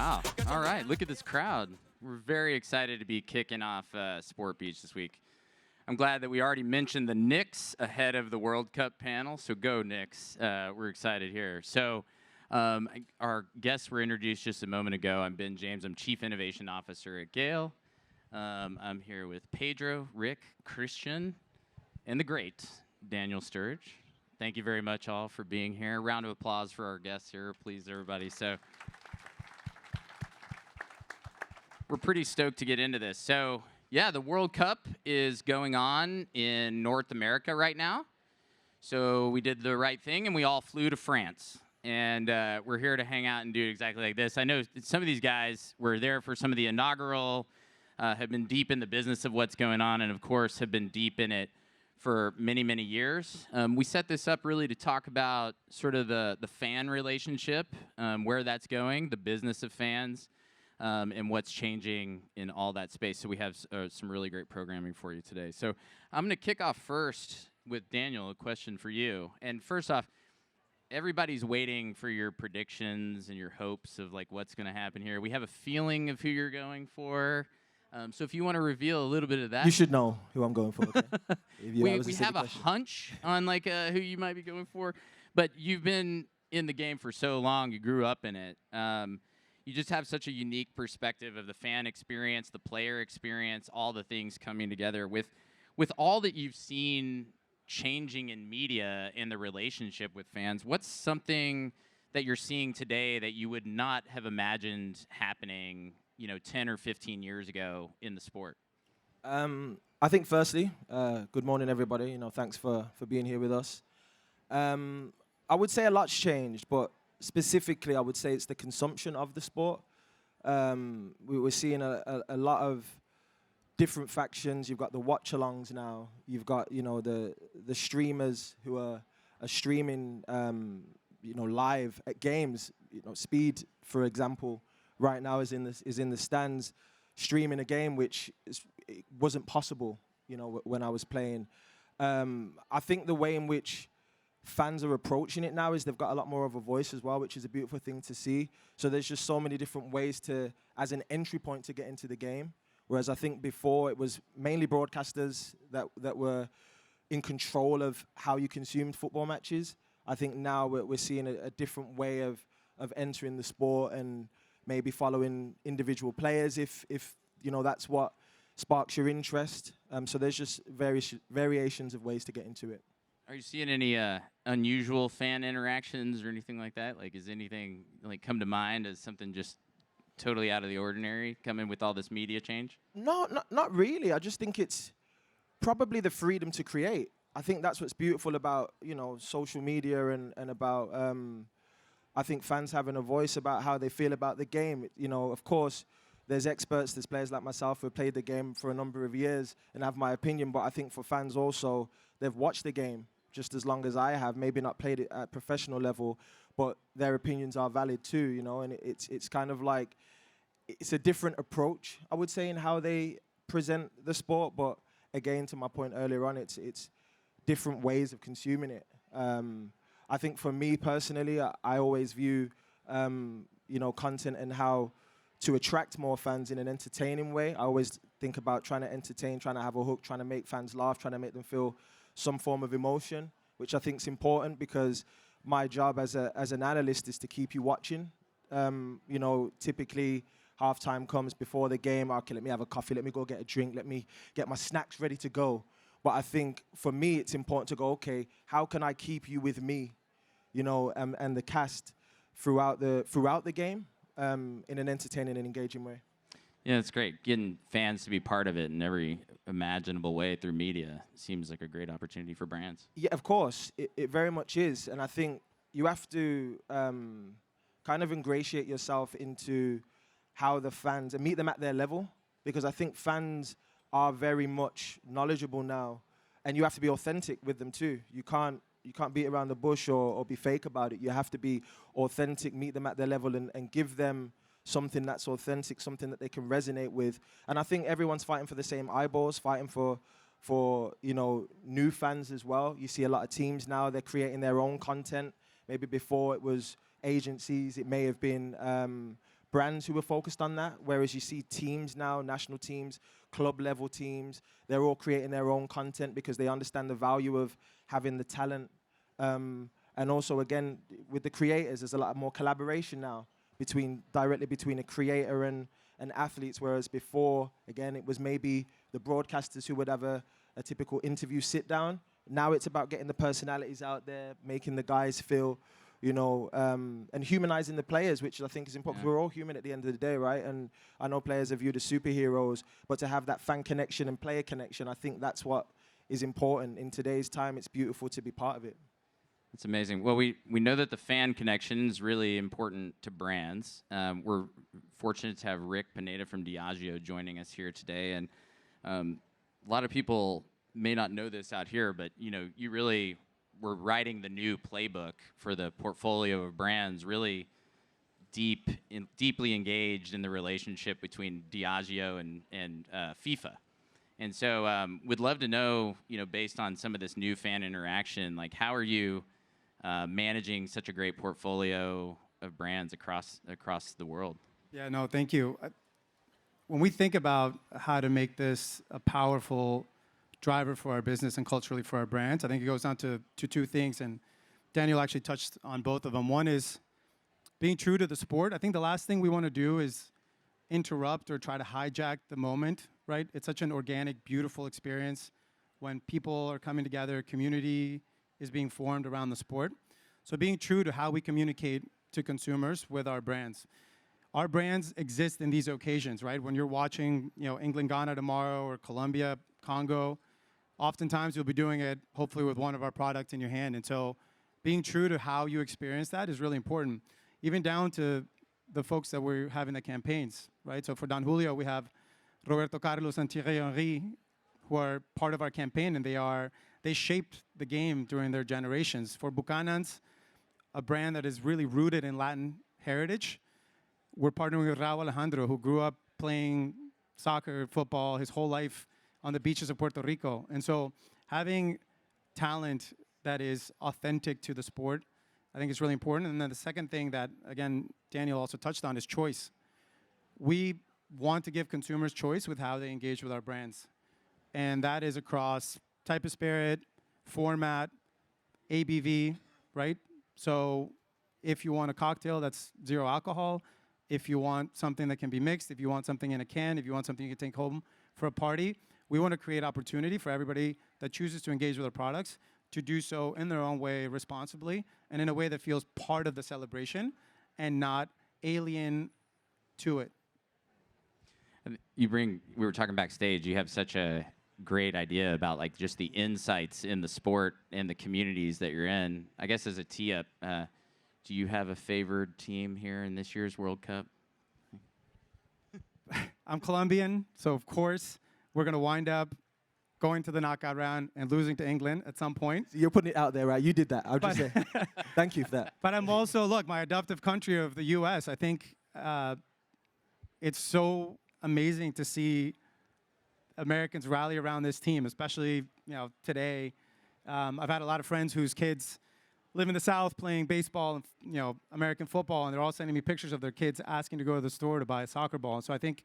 Wow. All right. Look at this crowd. We're very excited to be kicking off Sport Beach this week. I'm glad that we already mentioned the Knicks ahead of the World Cup panel. So go Knicks. We're excited here. So our guests were introduced just a moment ago. I'm Ben James. I'm Chief Innovation Officer at GALE. I'm here with Pedro, Rick, Cristian, and the great Daniel Sturridge. Thank you very much all for being here. Round of applause for our guests here, please, everybody. So we're pretty stoked to get into this. So yeah, the World Cup is going on in North America right now. So we did the right thing and we all flew to France. And we're here to hang out and do exactly like this. I know some of these guys were there for some of the inaugural, have been deep in the business of what's going on, and of course have been deep in it for many, many years. We set this up really to talk about sort of the fan relationship, where that's going, the business of fans, and what's changing in all that space. So we have some really great programming for you today. So I'm going to kick off first with Daniel, a question for you. And first off, everybody's waiting for your predictions and your hopes of like what's going to happen here. We have a feeling of who you're going for. So if you want to reveal a little bit of that. You should know who I'm going for. Okay? We have a hunch on like who you might be going for. But you've been in the game for so long. You grew up in it. You just have such a unique perspective of the fan experience, the player experience, all the things coming together. With all that you've seen changing in media and the relationship with fans, what's something that you're seeing today that you would not have imagined happening 10 or 15 years ago in the sport? I think firstly, good morning, everybody. Thanks for being here with us. I would say a lot's changed, but specifically, I would say it's the consumption of the sport. We're seeing a lot of different factions. You've got the watch-alongs now. You've got the streamers who are streaming live at games. Speed, for example, right now is in the stands streaming a game, which it wasn't possible when I was playing. I think the way in which fans are approaching it now is they've got a lot more of a voice as well, which is a beautiful thing to see. So there's just so many different ways as an entry point to get into the game. Whereas I think before it was mainly broadcasters that were in control of how you consumed football matches. I think now we're seeing a different way of entering the sport and maybe following individual players if that's what sparks your interest. So there's just variations of ways to get into it. Are you seeing any unusual fan interactions or anything like that? Like, is anything like come to mind as something just totally out of the ordinary coming with all this media change? No, not really. I just think it's probably the freedom to create. I think that's what's beautiful about social media and about I think fans having a voice about how they feel about the game. Of course, there's experts, there's players like myself who have played the game for a number of years and have my opinion, but I think for fans also, they've watched the game just as long as I have, maybe not played it at professional level, but their opinions are valid too, and it's kind of like, it's a different approach, I would say, in how they present the sport, but again, to my point earlier on, it's different ways of consuming it. I think for me personally, I always view, content and how to attract more fans in an entertaining way. I always think about trying to entertain, trying to have a hook, trying to make fans laugh, trying to make them feel some form of emotion, which I think is important because my job as an analyst is to keep you watching. Typically halftime comes before the game. Okay, let me have a coffee, let me go get a drink, let me get my snacks ready to go. But I think for me, it's important to go, okay, how can I keep you with me, and the cast throughout the game in an entertaining and engaging way? Yeah, it's great. Getting fans to be part of it in every imaginable way through media seems like a great opportunity for brands. Yeah, of course. It very much is. And I think you have to kind of ingratiate yourself into how the fans, and meet them at their level, because I think fans are very much knowledgeable now, and you have to be authentic with them too. You can't beat around the bush or be fake about it. You have to be authentic, meet them at their level, and give them something that's authentic, something that they can resonate with. And I think everyone's fighting for the same eyeballs, fighting for new fans as well. You see a lot of teams now, they're creating their own content. Maybe before it was agencies, it may have been brands who were focused on that, whereas you see teams now, national teams, club level teams, they're all creating their own content because they understand the value of having the talent. And also, again, with the creators, there's a lot more collaboration now directly between a creator and athletes, whereas before, again, it was maybe the broadcasters who would have a typical interview sit down. Now it's about getting the personalities out there, making the guys feel, and humanizing the players, which I think is important. Yeah. We're all human at the end of the day, right? And I know players are viewed as superheroes, but to have that fan connection and player connection, I think that's what is important. In today's time, it's beautiful to be part of it. It's amazing. Well, we know that the fan connection is really important to brands. We're fortunate to have Rick Pineda from Diageo joining us here today. And a lot of people may not know this out here, but you really were writing the new playbook for the portfolio of brands, really deeply engaged in the relationship between Diageo and FIFA. And so we'd love to know, based on some of this new fan interaction, like how are you managing such a great portfolio of brands across the world? Yeah, no, thank you. When we think about how to make this a powerful driver for our business and culturally for our brands, I think it goes down to two things, and Daniel actually touched on both of them. One is being true to the sport. I think the last thing we want to do is interrupt or try to hijack the moment, right? It's such an organic, beautiful experience when people are coming together, community is being formed around the sport. So being true to how we communicate to consumers with our brands. Our brands exist in these occasions, right? When you're watching, England, Ghana tomorrow, or Colombia, Congo, oftentimes you'll be doing it, hopefully, with one of our products in your hand. And so being true to how you experience that is really important, even down to the folks that we're having the campaigns, right? So for Don Julio, we have Roberto Carlos and Thierry Henry, who are part of our campaign, and they shaped the game during their generations. For Buchanan's, a brand that is really rooted in Latin heritage, we're partnering with Raul Alejandro, who grew up playing soccer, football, his whole life on the beaches of Puerto Rico. And so having talent that is authentic to the sport, I think is really important. And then the second thing that, again, Daniel also touched on is choice. We want to give consumers choice with how they engage with our brands. And that is across type of spirit, format, ABV, right? So if you want a cocktail that's 0 alcohol, if you want something that can be mixed, if you want something in a can, if you want something you can take home for a party, we want to create opportunity for everybody that chooses to engage with our products to do so in their own way responsibly and in a way that feels part of the celebration and not alien to it. We were talking backstage, you have such a great idea about like just the insights in the sport and the communities that you're in. I guess as a tee-up, do you have a favored team here in this year's World Cup? I'm Colombian, so of course we're going to wind up going to the knockout round and losing to England at some point. You're putting it out there, right? You did that. I'll just say thank you for that. But I'm also, look, my adoptive country of the U.S., I think it's so amazing to see Americans rally around this team, especially today. I've had a lot of friends whose kids live in the South playing baseball and American football, and they're all sending me pictures of their kids asking to go to the store to buy a soccer ball. And so I think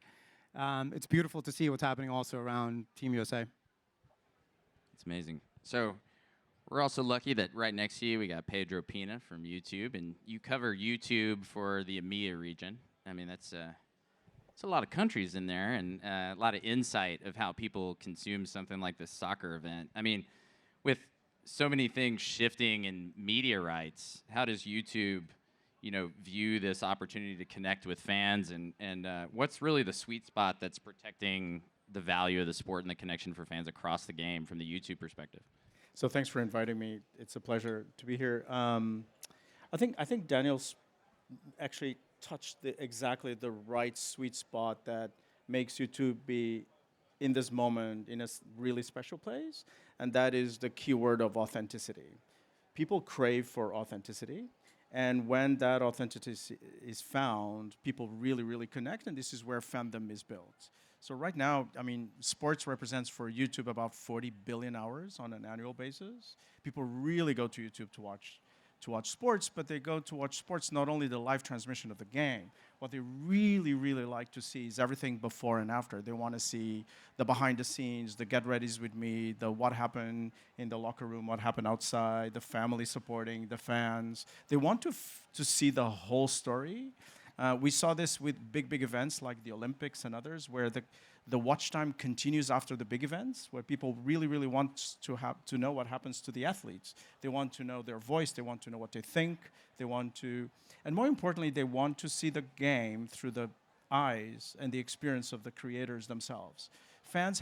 it's beautiful to see what's happening also around Team USA. It's amazing. So we're also lucky that right next to you we got Pedro Pina from YouTube, and you cover YouTube for the EMEA region. I mean, that's a lot of countries in there, and a lot of insight of how people consume something like this soccer event. I mean, with so many things shifting in media rights, how does YouTube, view this opportunity to connect with fans, and what's really the sweet spot that's protecting the value of the sport and the connection for fans across the game from the YouTube perspective? So thanks for inviting me. It's a pleasure to be here. I think Daniel's actually touched exactly the right sweet spot that makes YouTube be in this moment in a really special place, and that is the keyword of authenticity. People crave for authenticity, and when that authenticity is found, people really, really connect, and this is where fandom is built. So right now, I mean, sports represents for YouTube about 40 billion hours on an annual basis. People really go to YouTube to watch to watch sports, but they go to watch sports not only the live transmission of the game. What they really, really like to see is everything before and after. They want to see the behind the scenes, the get-readies with me, the what happened in the locker room, what happened outside, the family supporting, the fans. They want to see the whole story. We saw this with big events like the Olympics and others, where the watch time continues after the big events, where people really want to know what happens to the athletes. They want to know their voice. They want to know what they think. They want to, and more importantly, they want to see the game through the eyes and the experience of the creators themselves. Fans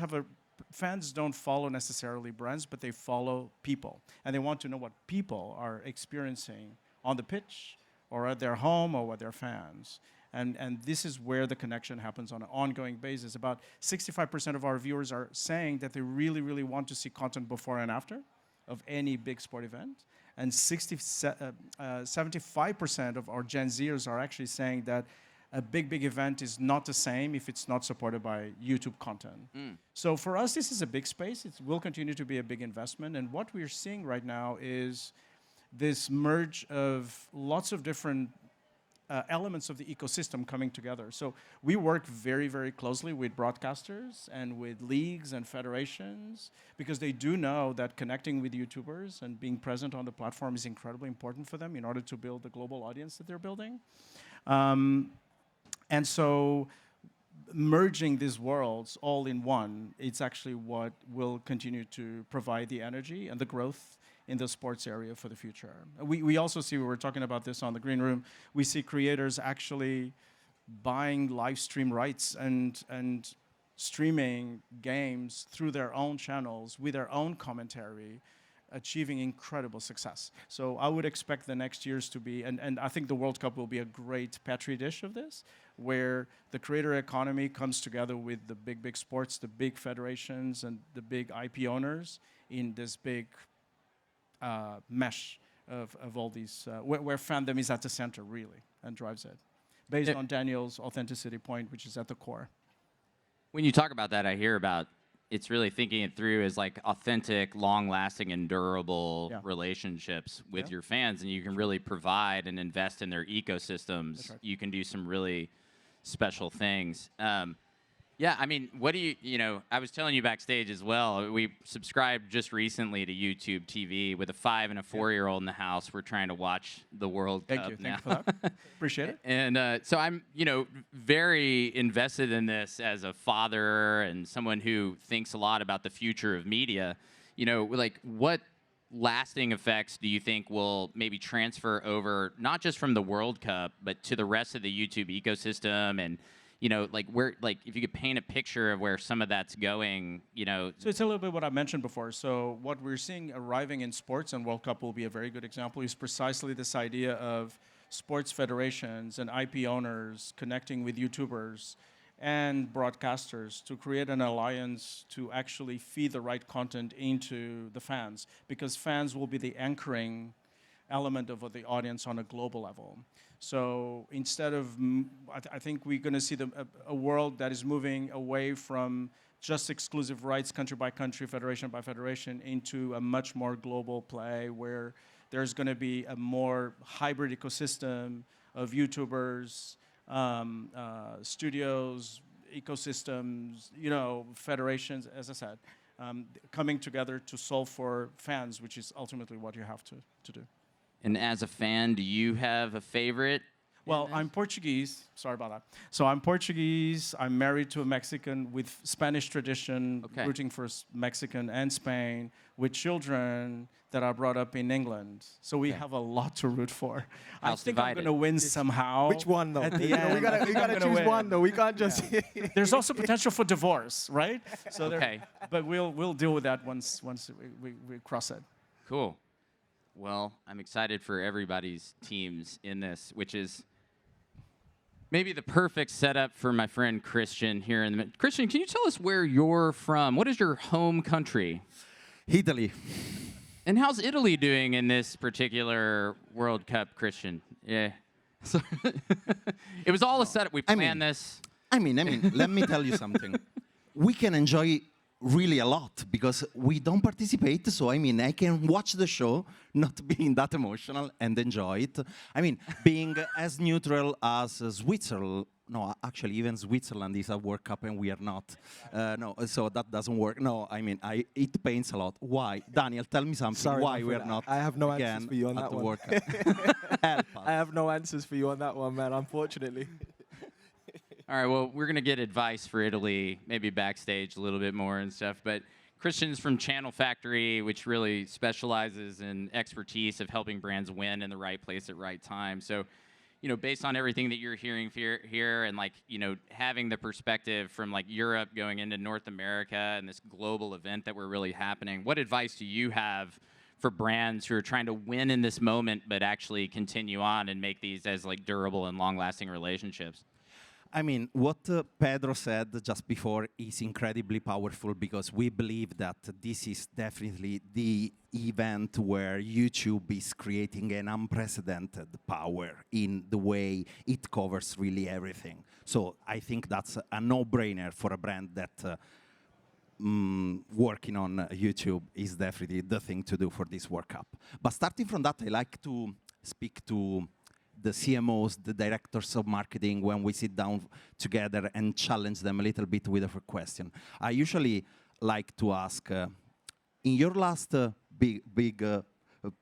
don't follow necessarily brands, but they follow people, and they want to know what people are experiencing on the pitch, or at their home, or with their fans. And this is where the connection happens on an ongoing basis. About 65% of our viewers are saying that they really want to see content before and after of any big sport event. And 75% of our Gen Zers are actually saying that a big event is not the same if it's not supported by YouTube content. So for us, this is a big space. It will continue to be a big investment. And what we're seeing right now is this merge of lots of different elements of the ecosystem coming together. So we work very closely with broadcasters and with leagues and federations, because they do know that connecting with YouTubers and being present on the platform is incredibly important for them in order to build the global audience that they're building. And so merging these worlds all in one, it's actually what will continue to provide the energy and the growth in the sports area for the future. We also see, we were talking about this on the green room, we see creators actually buying live stream rights and streaming games through their own channels with their own commentary, achieving incredible success. So I would expect the next years to be, and I think the World Cup will be a great petri dish of this, where the creator economy comes together with the big sports, the big federations, and the big IP owners in this big mesh of all these, where fandom is at the center, really, and drives it, based on Daniel's authenticity point, which is at the core. When you talk about that, I hear about it's really thinking it through as like authentic, long-lasting, and durable relationships with your fans, and you can really provide and invest in their ecosystems. That's right. You can do some really special things. Yeah, I mean, what do you know, I was telling you backstage as well, we subscribed just recently to YouTube TV with a 5 and a 4-year-old in the house. We're trying to watch the World Cup now. Thank you for that. Appreciate it. And so I'm, very invested in this as a father and someone who thinks a lot about the future of media. Like what lasting effects do you think will maybe transfer over, not just from the World Cup, but to the rest of the YouTube ecosystem, and if you could paint a picture of where some of that's going, So it's a little bit what I mentioned before. So what we're seeing arriving in sports, and World Cup will be a very good example, is precisely this idea of sports federations and IP owners connecting with YouTubers and broadcasters to create an alliance to actually feed the right content into the fans, because fans will be the anchoring element of the audience on a global level. So instead of, I think we're going to see a world that is moving away from just exclusive rights, country by country, federation by federation, into a much more global play where there's going to be a more hybrid ecosystem of YouTubers, studios, ecosystems, federations, as I said, coming together to solve for fans, which is ultimately what you have to do. And as a fan, do you have a favorite? Well, I'm Portuguese. Sorry about that. So I'm Portuguese. I'm married to a Mexican with Spanish tradition, rooting for Mexican and Spain, with children that are brought up in England. So we have a lot to root for. I think I'm going to win somehow. Which one, though? At the end, we gotta choose one, though. We can't just. There's also potential for divorce, right? So but we'll deal with that once we cross it. Cool. Well, I'm excited for everybody's teams in this, which is maybe the perfect setup for my friend Cristian here in the middle. Cristian, can you tell us where you're from? What is your home country? Italy. And how's Italy doing in this particular World Cup, Cristian? Yeah. It was all a setup. We planned this. I mean, let me tell you something. We can enjoy really a lot because we don't participate. So I mean, I can watch the show, not being that emotional, and enjoy it. I mean, being as neutral as Switzerland. No, actually, even Switzerland is a World Cup and we are not. No, so that doesn't work. No, I mean, it pains a lot. Why? Daniel, tell me something. Sorry, Why my we are friend, not I have no again answers for you on at that the one. World Cup? Help us. I have no answers for you on that one, man, unfortunately. All right, well, we're going to get advice for Italy, maybe backstage a little bit more and stuff. But Cristian's from Channel Factory, which really specializes in expertise of helping brands win in the right place at right time. So, you know, based on everything that you're hearing here and, like, you know, having the perspective from, like, Europe going into North America and this global event that we're really happening, what advice do you have for brands who are trying to win in this moment but actually continue on and make these as, like, durable and long-lasting relationships? I mean, what Pedro said just before is incredibly powerful because we believe that this is definitely the event where YouTube is creating an unprecedented power in the way it covers really everything. So I think that's a no-brainer for a brand that working on YouTube is definitely the thing to do for this World Cup. But starting from that, I like to speak to the CMOs, the directors of marketing, when we sit down together and challenge them a little bit with a question. I usually like to ask, in your last big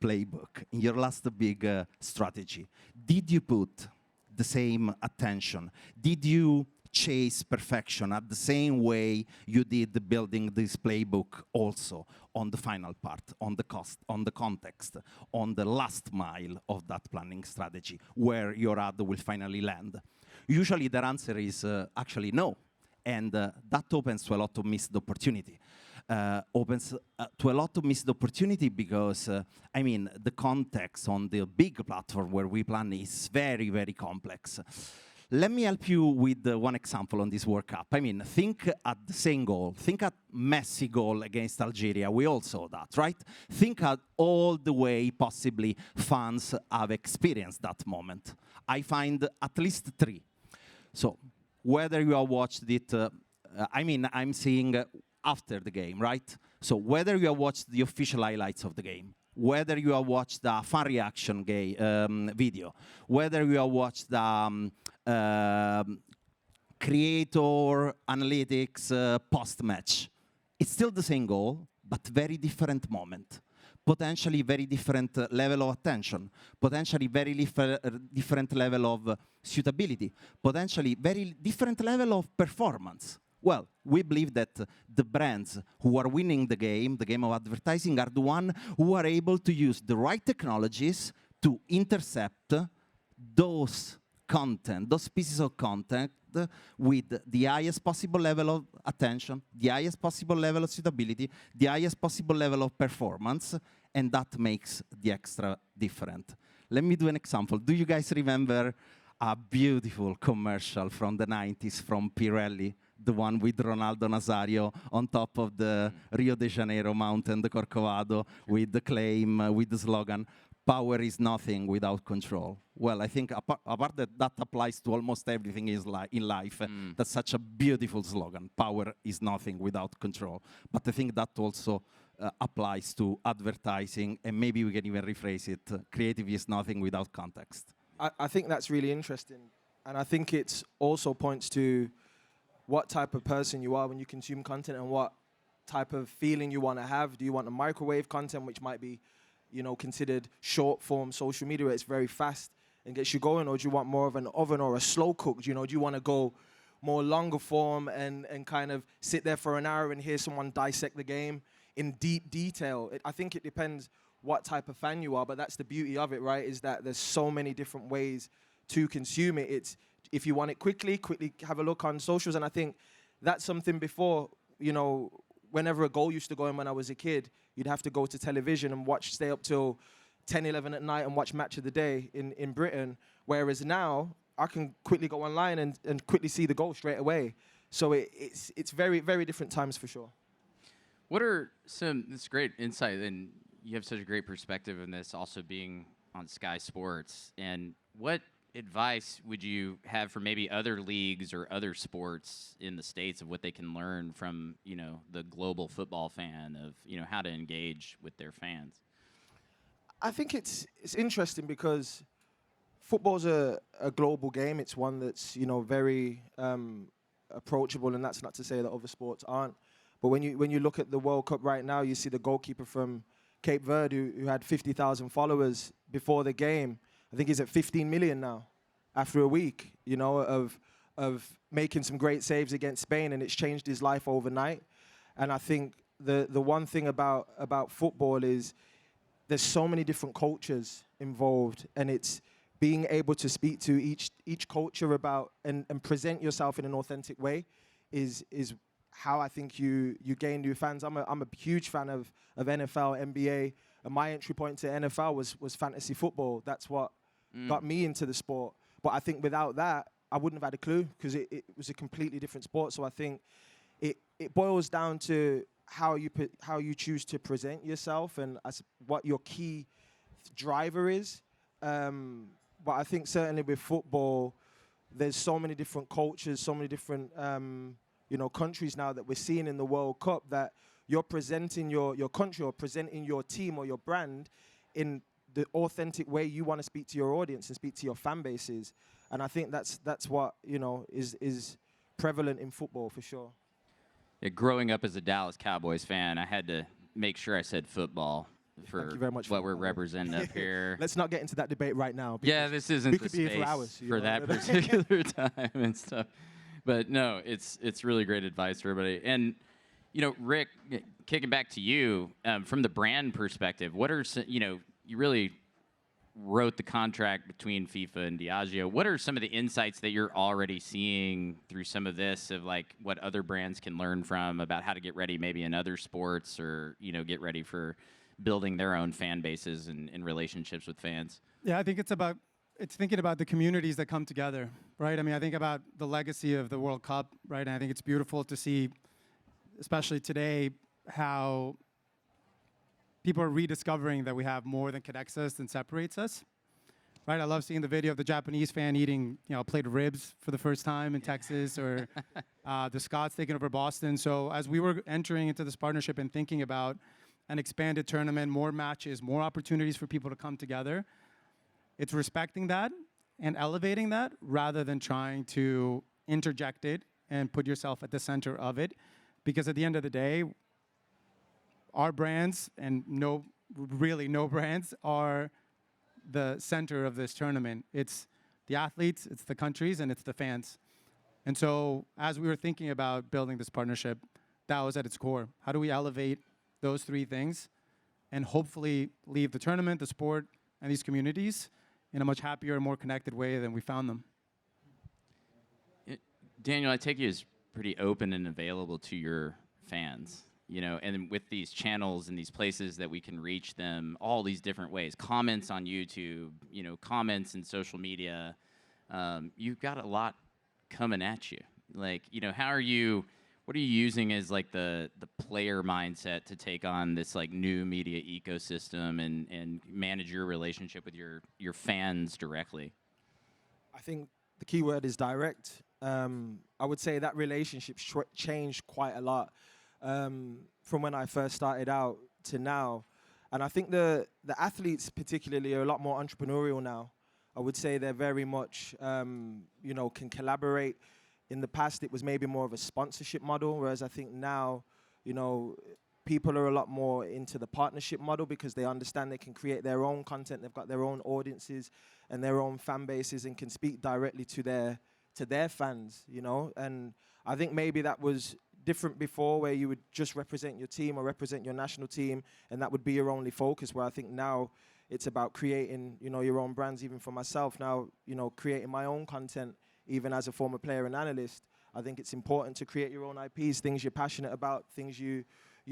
playbook, in your last big strategy, did you put the same attention? Did you chase perfection at the same way you did building this playbook also on the final part, on the cost, on the context, on the last mile of that planning strategy, where your ad will finally land? Usually their answer is actually no. And that opens to a lot of missed opportunity. Opens to a lot of missed opportunity because, I mean, the context on the big platform where we plan is very, very complex. Let me help you with one example on this World Cup. I mean, think at the same goal. Think at Messi goal against Algeria. We all saw that, right? Think at all the way possibly fans have experienced that moment. I find at least 3. So whether you have watched it, I mean, I'm seeing after the game, right? So whether you have watched the official highlights of the game, whether you have watched the fan reaction video, whether you have watched the creator analytics post-match, it's still the same goal, but very different moment. Potentially very different level of attention, potentially very different level of suitability, potentially very different level of performance. Well, we believe that the brands who are winning the game of advertising, are the ones who are able to use the right technologies to intercept those content, those pieces of content with the highest possible level of attention, the highest possible level of suitability, the highest possible level of performance, and that makes the extra different. Let me do an example. Do you guys remember a beautiful commercial from the 90s from Pirelli? The one with Ronaldo Nazario on top of the Rio de Janeiro mountain, the Corcovado, with the claim, with the slogan, "Power is nothing without control." Well, I think apart that applies to almost everything in life. That's such a beautiful slogan. Power is nothing without control. But I think that also applies to advertising, and maybe we can even rephrase it. Creative is nothing without context. I think that's really interesting. And I think it also points to what type of person you are when you consume content and what type of feeling you want to have. Do you want a microwave content, which might be, you know, considered short form social media where it's very fast and gets you going, or do you want more of an oven or a slow cooked? You know, do you want to go more longer form and kind of sit there for an hour and hear someone dissect the game in deep detail? I think it depends what type of fan you are, but that's the beauty of it, right? Is that there's so many different ways to consume it. It's, if you want it quickly have a look on socials. And I think that's something before, you know, whenever a goal used to go in when I was a kid, you'd have to go to television and stay up till 10, 11 at night and watch Match of the Day in Britain. Whereas now, I can quickly go online and quickly see the goal straight away. So it's very, very different times for sure. What are this great insight, and you have such a great perspective in this, also being on Sky Sports. And what advice would you have for maybe other leagues or other sports in the States of what they can learn from, the global football fan of, how to engage with their fans? I think it's interesting because football's a global game. It's one that's very approachable, and that's not to say that other sports aren't. But when you look at the World Cup right now, you see the goalkeeper from Cape Verde who had 50,000 followers before the game. I think he's at 15 million now after a week, of making some great saves against Spain, and it's changed his life overnight. And I think the one thing about football is there's so many different cultures involved, and it's being able to speak to each culture about and present yourself in an authentic way is how I think you gain new fans. I'm a huge fan of NFL, NBA, and my entry point to NFL was fantasy football. That's what got me into the sport. But I think without that, I wouldn't have had a clue because it was a completely different sport. So I think it boils down to how you choose to present yourself and as what your key driver is. But I think certainly with football, there's so many different cultures, so many different countries now that we're seeing in the World Cup that you're presenting your country or presenting your team or your brand in the authentic way you want to speak to your audience and speak to your fan bases. And I think that's what is prevalent in football for sure. Yeah, growing up as a Dallas Cowboys fan, I had to make sure I said football for Thank you very much what for we're that. representing up here. Let's not get into that debate right now. Yeah, this isn't we the could be here space for hours, for that particular time and stuff. But no, it's really great advice for everybody. And Rick, kicking back to you from the brand perspective, what are you really wrote the contract between FIFA and Diageo. What are some of the insights that you're already seeing through some of this of like what other brands can learn from about how to get ready maybe in other sports or, get ready for building their own fan bases and relationships with fans? Yeah, I think it's thinking about the communities that come together, right? I mean, I think about the legacy of the World Cup, right? And I think it's beautiful to see, especially today, how people are rediscovering that we have more than connects us than separates us, right? I love seeing the video of the Japanese fan eating, a plate of ribs for the first time in Texas, or the Scots taking over Boston. So as we were entering into this partnership and thinking about an expanded tournament, more matches, more opportunities for people to come together, it's respecting that and elevating that rather than trying to interject it and put yourself at the center of it. Because at the end of the day, our brands and no brands are the center of this tournament. It's the athletes, it's the countries, and it's the fans. And so as we were thinking about building this partnership, that was at its core. How do we elevate those three things and hopefully leave the tournament, the sport, and these communities in a much happier and more connected way than we found them? Daniel, I take you as pretty open and available to your fans. And with these channels and these places that we can reach them all these different ways, comments on YouTube, comments in social media, you've got a lot coming at you. Like, what are you using as like the player mindset to take on this like new media ecosystem and manage your relationship with your fans directly? I think the key word is direct. I would say that relationship changed quite a lot. From when I first started out to now. And I think the athletes particularly are a lot more entrepreneurial now. I would say they're very much, can collaborate. In the past, it was maybe more of a sponsorship model, whereas I think now, people are a lot more into the partnership model because they understand they can create their own content. They've got their own audiences and their own fan bases and can speak directly to their fans, And I think maybe that was different before, where you would just represent your team or represent your national team, and that would be your only focus, where I think now it's about creating, your own brands. Even for myself now, creating my own content, even as a former player and analyst. I think it's important to create your own IPs, things you're passionate about, things you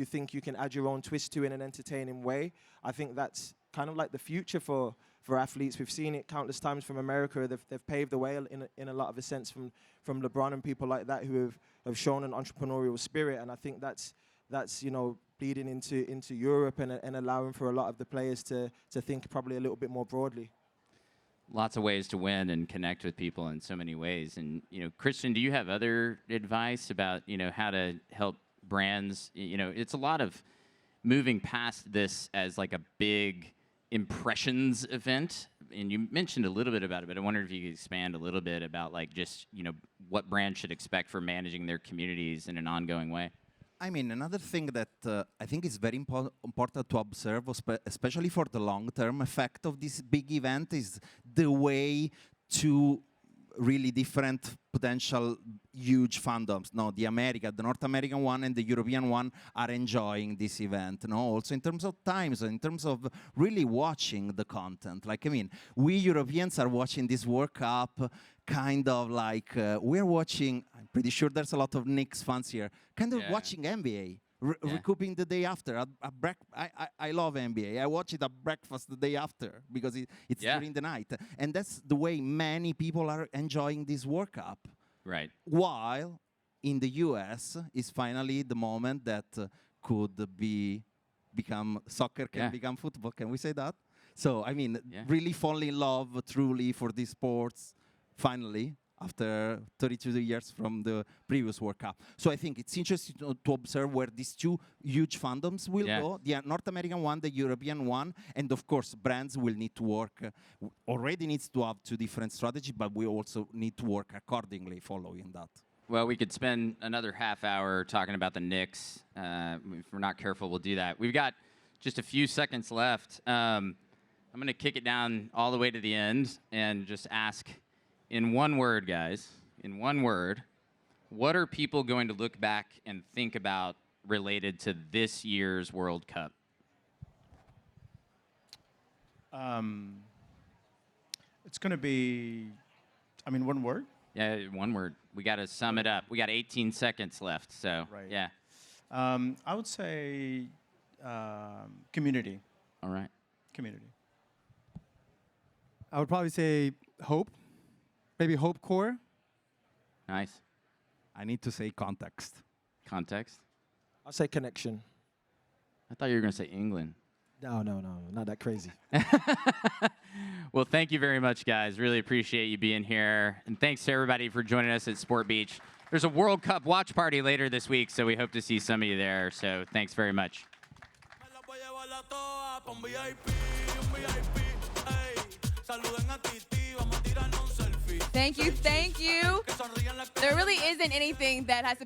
think you can add your own twist to in an entertaining way. I think that's kind of like the future for athletes. We've seen it countless times from America. They've paved the way in a lot of a sense from LeBron and people like that who have shown an entrepreneurial spirit. And I think that's bleeding into Europe and allowing for a lot of the players to think probably a little bit more broadly. lots of ways to win and connect with people in so many ways. And Cristian, do you have other advice about how to help brands? It's a lot of moving past this as like a big impressions event, and you mentioned a little bit about it, but I wondered if you could expand a little bit about like just what brands should expect for managing their communities in an ongoing way. I mean, another thing that I think is very important to observe, especially for the long-term effect of this big event, is the way to really different potential huge fandoms. No, the North American one and the European one are enjoying this event. No, also in terms of time, so in terms of really watching the content. Like, I mean, we Europeans are watching this World Cup kind of like we're watching. I'm pretty sure there's a lot of Knicks fans here. Kind of watching NBA. Recouping the day after. I love NBA. I watch it at breakfast the day after because it's during the night. And that's the way many people are enjoying this World Cup. Right. While in the US is finally the moment that soccer can become football. Can we say that? So, I mean, really fall in love truly for these sports finally, after 32 years from the previous World Cup. So I think it's interesting to observe where these two huge fandoms will go, the North American one, the European one, and of course brands will need to work, already needs to have two different strategies, but we also need to work accordingly following that. Well, we could spend another half hour talking about the Knicks. If we're not careful, we'll do that. We've got just a few seconds left. I'm going to kick it down all the way to the end and just ask, in one word, guys, in one word, what are people going to look back and think about related to this year's World Cup? It's going to be, one word? Yeah, one word. We got to sum it up. We got 18 seconds left, so yeah. I would say community. All right. Community. I would probably say hope. Maybe Hope Core. Nice. I need to say context. Context? I'll say connection. I thought you were going to say England. No, not that crazy. Well, thank you very much, guys. Really appreciate you being here. And thanks to everybody for joining us at Sport Beach. There's a World Cup watch party later this week, so we hope to see some of you there. So thanks very much. Thank you. There really isn't anything that has to